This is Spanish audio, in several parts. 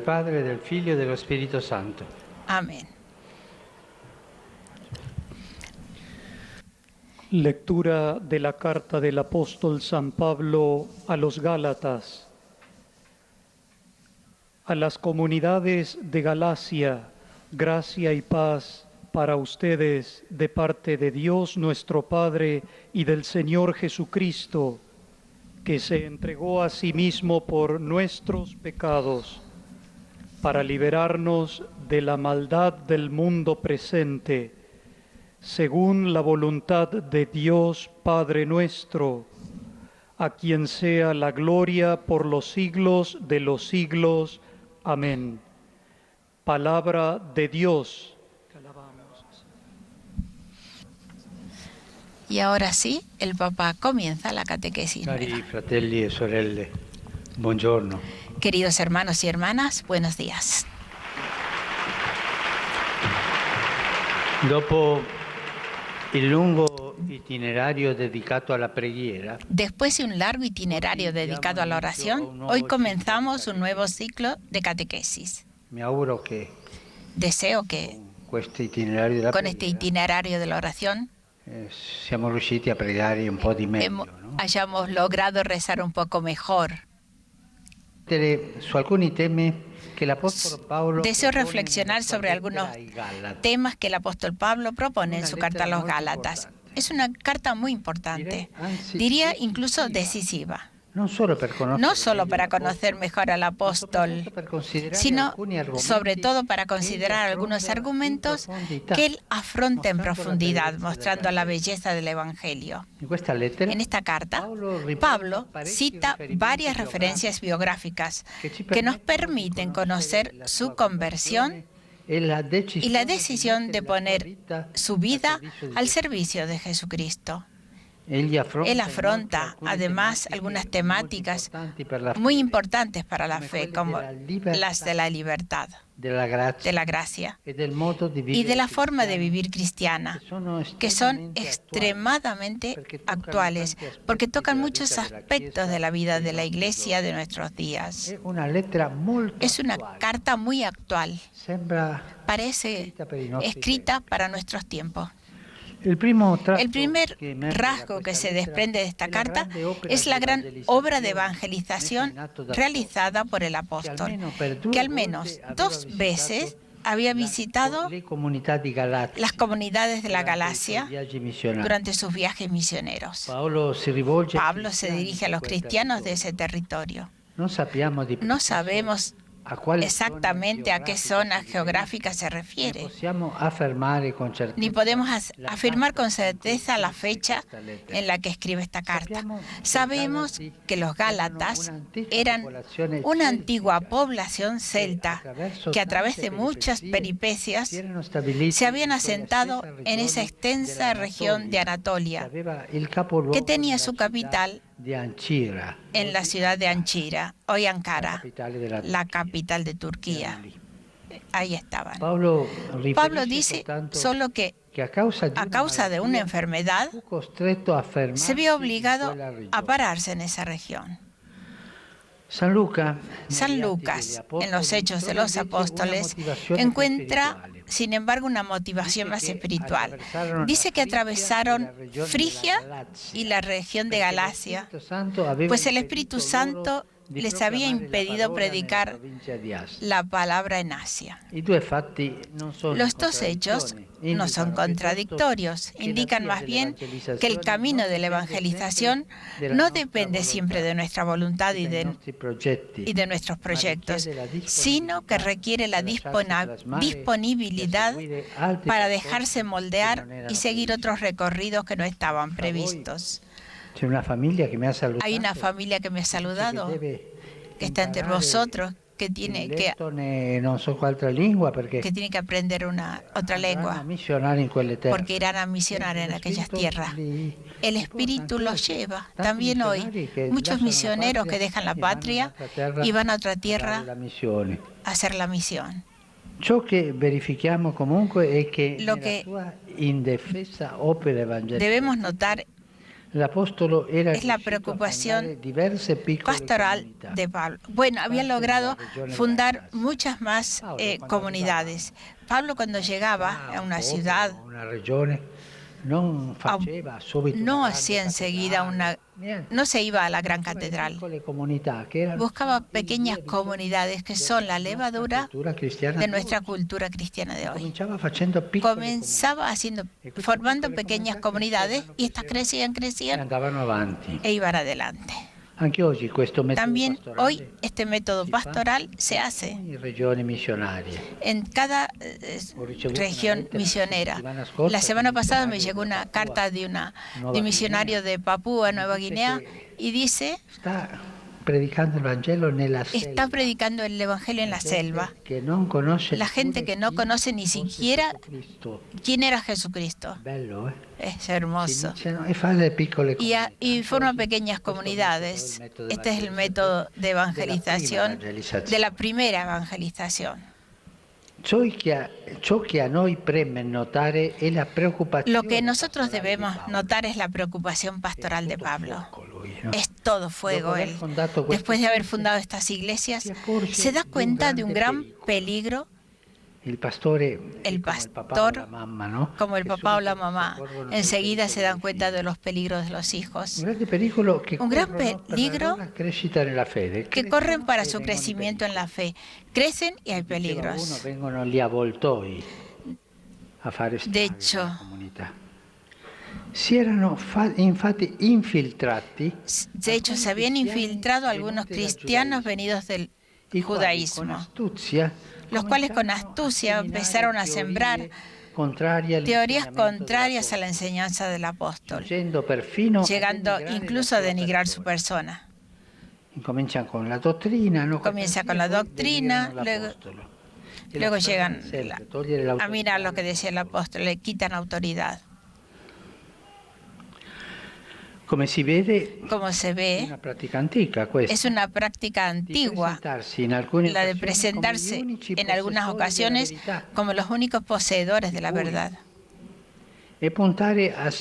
Padre, del Figlio e dello Spirito Santo. Amén. Lectura de la carta del apóstol San Pablo a los Gálatas. A las comunidades de Galacia, gracia y paz para ustedes de parte de Dios nuestro Padre y del Señor Jesucristo, que se entregó a sí mismo por nuestros pecados, para liberarnos de la maldad del mundo presente, según la voluntad de Dios Padre nuestro, a quien sea la gloria por los siglos de los siglos. Amén. Palabra de Dios. Y ahora sí, el Papa comienza la catequesis Cari nueva. fratelli e sorelle, buongiorno. Queridos hermanos y hermanas, buenos días. Dopo il lungo itinerario dedicato alla preghiera, Después de un largo itinerario dedicado a la oración, hoy comenzamos un nuevo ciclo de catequesis. mi auguro che Deseo que questo itinerario della con este preghiera itinerario de la oración siamo riusciti a pregare un po' di meglio, no? hayamos logrado rezar un poco mejor. Su alcuni temi che l'Apostolo Paolo Deseo propone reflexionar nella sua sobre algunos lettera ai Galati. temas que el apóstol Pablo propone en Una su carta a los lettera molto Gálatas. importante. Es una carta muy importante, Anzi, diría decisiva. incluso decisiva. Non solo per conoscere No solo meglio para l'Apostolo, conocer mejor al ma apóstol, soprattutto per considerare sino alcuni argomenti sobre todo para che considerar egli algunos affronta argumentos in profondità, que él afronta en mostrando la profundidad, bellezza del mostrando la Vangelo. belleza del Evangelio. In questa lettera En esta carta, Paolo riporta Pablo parecchi cita riferimenti varias referencias biográficas que nos permiten conocer la su sua conversión e la y la decisión de mettere la sua poner vita su vida servizio di al Gesù. servicio de Jesucristo. Él Él afronta además algunas temáticas muy importantes para la fe, como las de la libertad, de la de la gracia y de la forma de vivir cristiana, que son extremadamente actuales, porque tocan muchos aspectos de la vida de la Iglesia de nuestros días. Es una carta muy actual, parece escrita para nuestros tiempos. El primer rasgo que se desprende de esta carta es la gran obra de evangelización realizada por el apóstol, que al menos 2 veces había visitado las comunidades de la Galacia durante sus viajes misioneros. Pablo se dirige a los cristianos de ese territorio. No sabemos exactamente a qué zona geográfica se refiere, ni podemos afirmar con certeza la fecha en la que escribe esta carta. Sabemos que los Gálatas eran una antigua población celta que a través de muchas peripecias se habían asentado en esa extensa región de Anatolia, que tenía su capital en la ciudad de Anchira, hoy Ankara, la capital de Turquía. Ahí estaban. Pablo dice solo que a causa de una enfermedad se vio obligado a pararse en esa región. San Lucas, en los Hechos de los Apóstoles, encuentra, sin embargo, una motivación más espiritual. Dice que atravesaron Frigia y la región de Galacia, pues el Espíritu Santo les había impedido predicar la palabra en Asia. Los 2 hechos no son contradictorios, indican más bien que el camino de la evangelización no depende siempre de nuestra voluntad y de nuestros proyectos, sino que requiere la disponibilidad para dejarse moldear y seguir otros recorridos que no estaban previstos. Hay una familia que me ha saludado, que está entre vosotros, que tiene que aprender otra lengua, porque irán a misionar en aquellas tierras. El Espíritu los lleva. También hoy, muchos misioneros que dejan la patria y van a otra tierra a hacer la misión. Ciò che verifichiamo comunque è che Lo nella que sua indefesa opera evangelica debemos notar es la preocupación pastoral de Pablo. Bueno, había logrado fundar muchas más comunidades. Pablo, cuando llegaba a una ciudad, no hacía enseguida no se iba a la gran catedral. Buscaba pequeñas comunidades que son la levadura de nuestra cultura cristiana de hoy. Comenzaba formando pequeñas comunidades y estas crecían e iban adelante. También hoy este método pastoral se hace en cada región misionera. La semana pasada me llegó una carta de un misionario de Papúa Nueva Guinea y dice: está predicando el Evangelio en la selva. La gente que no conoce ni siquiera quién era Jesucristo. Es hermoso. Y forma pequeñas comunidades. Este es el método de evangelización, de la primera evangelización. Lo que nosotros debemos notar es la preocupación pastoral de Pablo. Es todo fuego él. Después de haber fundado estas iglesias, se da cuenta de un gran peligro. El pastor, como el papá o la mamá, enseguida se dan cuenta de los peligros de los hijos. Un gran peligro que corren para su crecimiento en la fe. Crecen y hay peligros. De hecho, se habían infiltrado algunos cristianos venidos del judaísmo, los cuales con astucia empezaron a sembrar teorías contrarias a la enseñanza del apóstol, llegando incluso a denigrar su persona. Comienza con la doctrina, luego llegan a mirar lo que decía el apóstol, le quitan autoridad. Como se ve, es una práctica antigua, la de presentarse en algunas ocasiones como los únicos poseedores de la verdad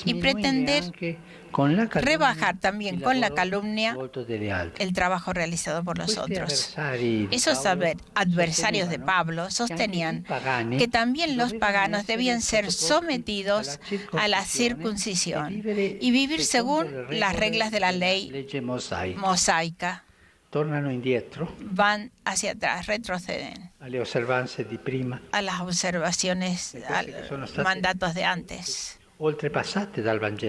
y pretender rebajar también con la calumnia el trabajo realizado por los otros. Esos adversarios de Pablo sostenían que también los paganos debían ser sometidos a la circuncisión y vivir según las reglas de la ley mosaica. Van hacia atrás, retroceden a las observaciones, a los mandatos de antes,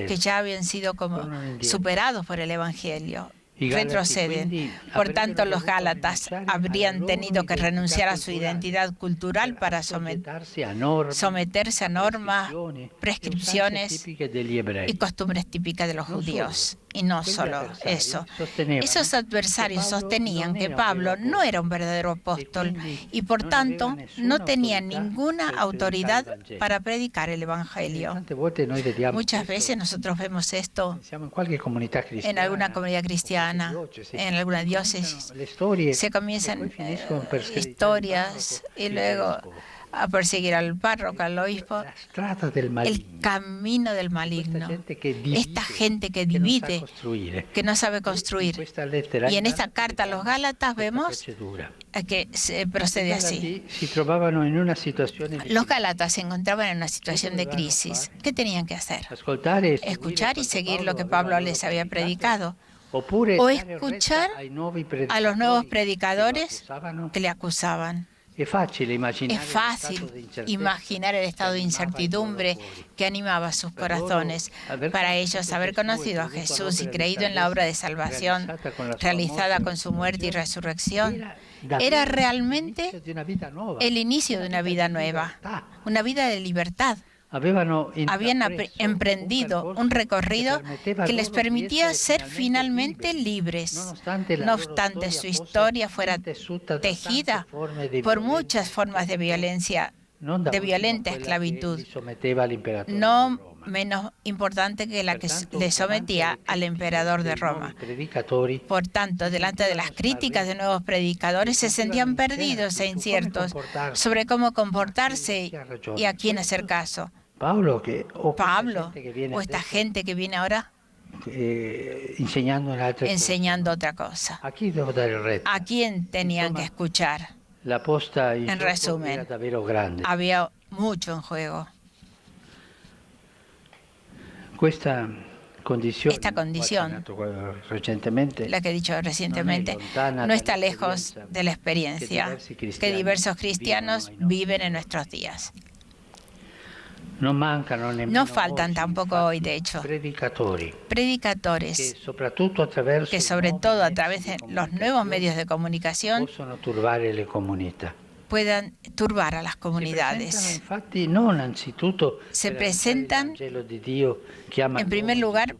que ya habían sido como superados por el Evangelio. Retroceden. Por tanto, los Gálatas habrían tenido que renunciar a su identidad cultural para someterse a normas, prescripciones y costumbres típicas de los judíos. Y no solo eso. Esos adversarios sostenían que Pablo no era un verdadero apóstol y por tanto no tenía ninguna autoridad para predicar el Evangelio. Muchas veces nosotros vemos esto en alguna comunidad cristiana, en alguna diócesis. Se comienzan historias y luego a perseguir al párroco, al obispo, el camino del maligno, esta gente que divide, que no sabe construir. Y en esta carta a los Gálatas vemos que se procede así. Los Gálatas se encontraban en una situación de crisis. ¿Qué tenían que hacer? Escuchar y seguir lo que Pablo les había predicado. O escuchar a los nuevos predicadores que le acusaban. Es fácil imaginar el estado de incertidumbre que animaba sus corazones. Para ellos, haber conocido a Jesús y creído en la obra de salvación realizada con su muerte y resurrección era realmente el inicio de una vida nueva, una vida de libertad. Habían emprendido un recorrido que les permitía ser finalmente libres. No obstante, su historia fuera tejida por muchas formas de violencia, de violenta esclavitud, no menos importante que la que le sometía al emperador de Roma. Por tanto, delante de las críticas de nuevos predicadores, se sentían perdidos e inciertos sobre cómo comportarse y a quién hacer caso. Pablo o esta gente que viene ahora, enseñando otra cosa. ¿A quién tenían que escuchar? En resumen, había mucho en juego. Esta condición, la que he dicho recientemente, no está lejos de la experiencia que diversos cristianos viven en nuestros días. No faltan tampoco hoy, de hecho, predicadores que sobre todo a través de los nuevos medios de comunicación puedan turbar a las comunidades. Se presentan, en primer lugar,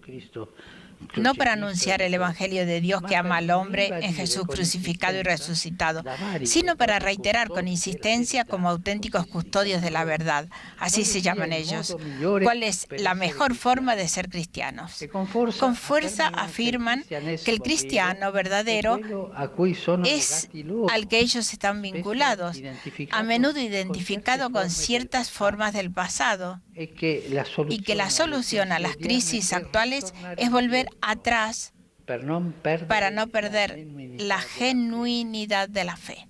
no para anunciar el Evangelio de Dios que ama al hombre en Jesús crucificado y resucitado, sino para reiterar con insistencia como auténticos custodios de la verdad, así se llaman ellos, cuál es la mejor forma de ser cristianos. Con fuerza afirman que el cristiano verdadero es al que ellos están vinculados, a menudo identificado con ciertas formas del pasado, y que la solución a las crisis actuales es volver atrás para no perder la genuinidad de la fe.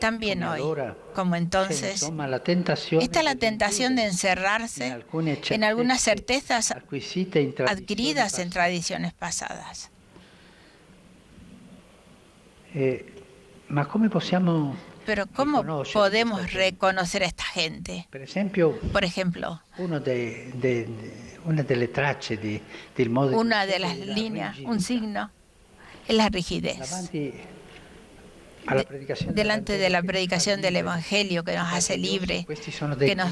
También hoy, como entonces, está la tentación de encerrarse en algunas certezas adquiridas en tradiciones pasadas. Pero ¿cómo podemos reconocer a esta gente? Por ejemplo, una de las líneas, un signo, es la rigidez. Delante de la predicación del Evangelio que nos hace libre, que nos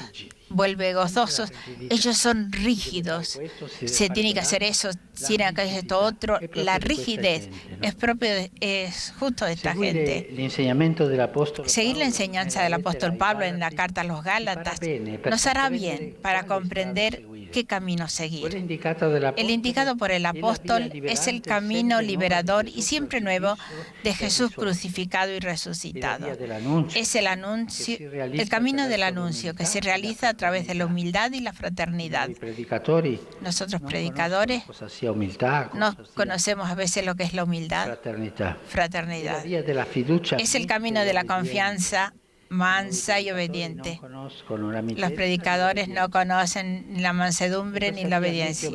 vuelve gozosos, ellos son rígidos. Se tiene que hacer eso, tiene que hacer esto otro. La rigidez es justo de esta gente. Seguir la enseñanza del apóstol Pablo en la carta a los Gálatas nos hará bien para comprender qué camino seguir. El indicado por el apóstol es el camino liberador y siempre nuevo de Jesús crucificado y resucitado. Es el camino del anuncio que se realiza a través de la humildad y la fraternidad. Nosotros predicadores no conocemos a veces lo que es la humildad, fraternidad. Es el camino de la confianza mansa y obediente. Los predicadores no conocen ni la mansedumbre ni la obediencia.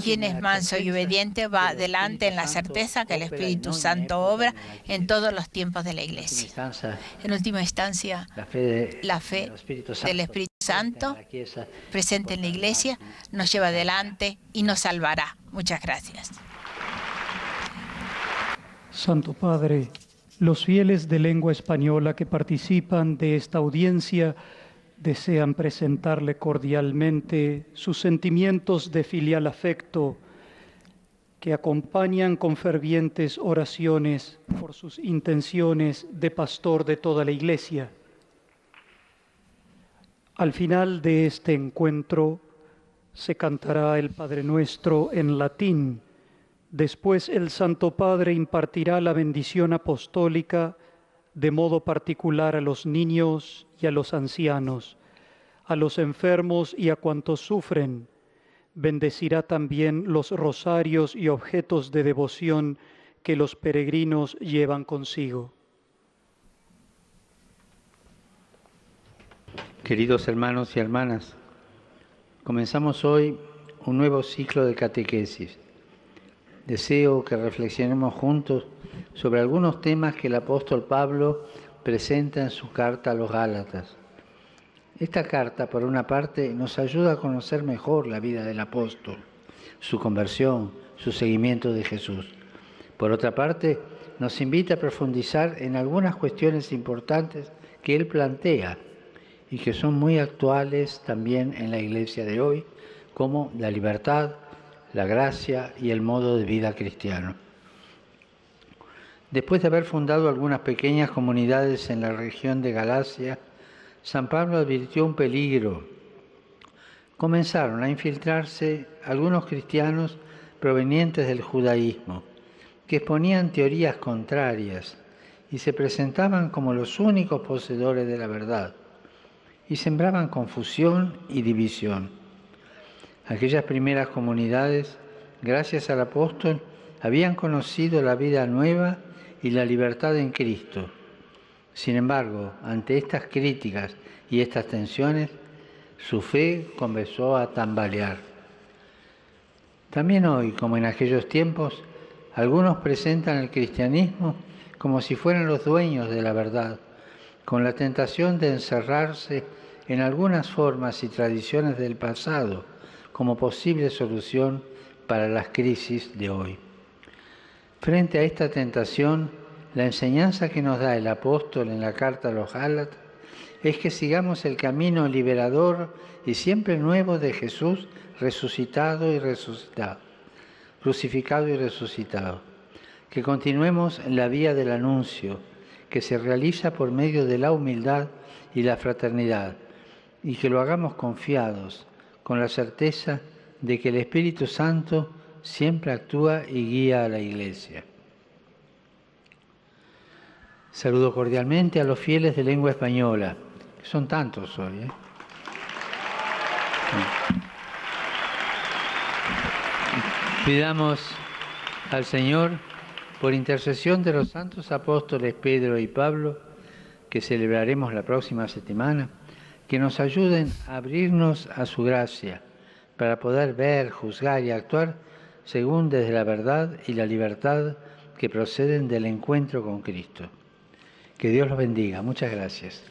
Quien es manso y obediente va adelante en la certeza que el Espíritu Santo obra en todos los tiempos de la Iglesia. En última instancia, la fe del Espíritu Santo presente en la Iglesia nos lleva adelante y nos salvará. Muchas gracias. Santo Padre, los fieles de lengua española que participan de esta audiencia desean presentarle cordialmente sus sentimientos de filial afecto que acompañan con fervientes oraciones por sus intenciones de pastor de toda la Iglesia. Al final de este encuentro se cantará el Padre Nuestro en latín. Después el Santo Padre impartirá la bendición apostólica de modo particular a los niños y a los ancianos, a los enfermos y a cuantos sufren. Bendecirá también los rosarios y objetos de devoción que los peregrinos llevan consigo. Queridos hermanos y hermanas, comenzamos hoy un nuevo ciclo de catequesis. Deseo que reflexionemos juntos sobre algunos temas que el apóstol Pablo presenta en su carta a los Gálatas. Esta carta, por una parte, nos ayuda a conocer mejor la vida del apóstol, su conversión, su seguimiento de Jesús. Por otra parte, nos invita a profundizar en algunas cuestiones importantes que él plantea y que son muy actuales también en la Iglesia de hoy, como la libertad, la gracia y el modo de vida cristiano. Después de haber fundado algunas pequeñas comunidades en la región de Galacia, San Pablo advirtió un peligro. Comenzaron a infiltrarse algunos cristianos provenientes del judaísmo, que exponían teorías contrarias y se presentaban como los únicos poseedores de la verdad, y sembraban confusión y división. Aquellas primeras comunidades, gracias al apóstol, habían conocido la vida nueva y la libertad en Cristo. Sin embargo, ante estas críticas y estas tensiones, su fe comenzó a tambalear. También hoy, como en aquellos tiempos, algunos presentan el cristianismo como si fueran los dueños de la verdad, con la tentación de encerrarse en algunas formas y tradiciones del pasado como posible solución para las crisis de hoy. Frente a esta tentación, la enseñanza que nos da el apóstol en la carta a los Gálatas es que sigamos el camino liberador y siempre nuevo de Jesús resucitado y resucitado, crucificado y resucitado. Que continuemos en la vía del anuncio, que se realiza por medio de la humildad y la fraternidad, y que lo hagamos confiados, con la certeza de que el Espíritu Santo siempre actúa y guía a la Iglesia. Saludo cordialmente a los fieles de lengua española, que son tantos hoy. Pidamos al Señor, por intercesión de los santos apóstoles Pedro y Pablo, que celebraremos la próxima semana, que nos ayuden a abrirnos a su gracia para poder ver, juzgar y actuar según desde la verdad y la libertad que proceden del encuentro con Cristo. Que Dios los bendiga. Muchas gracias.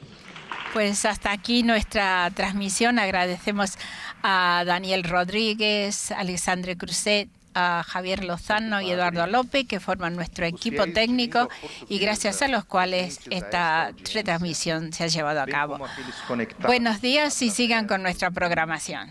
Pues hasta aquí nuestra transmisión. Agradecemos a Daniel Rodríguez, a Alexandre Cruzet, a Javier Lozano y Eduardo López, que forman nuestro equipo técnico y gracias a los cuales esta retransmisión se ha llevado a cabo. Buenos días y sigan con nuestra programación.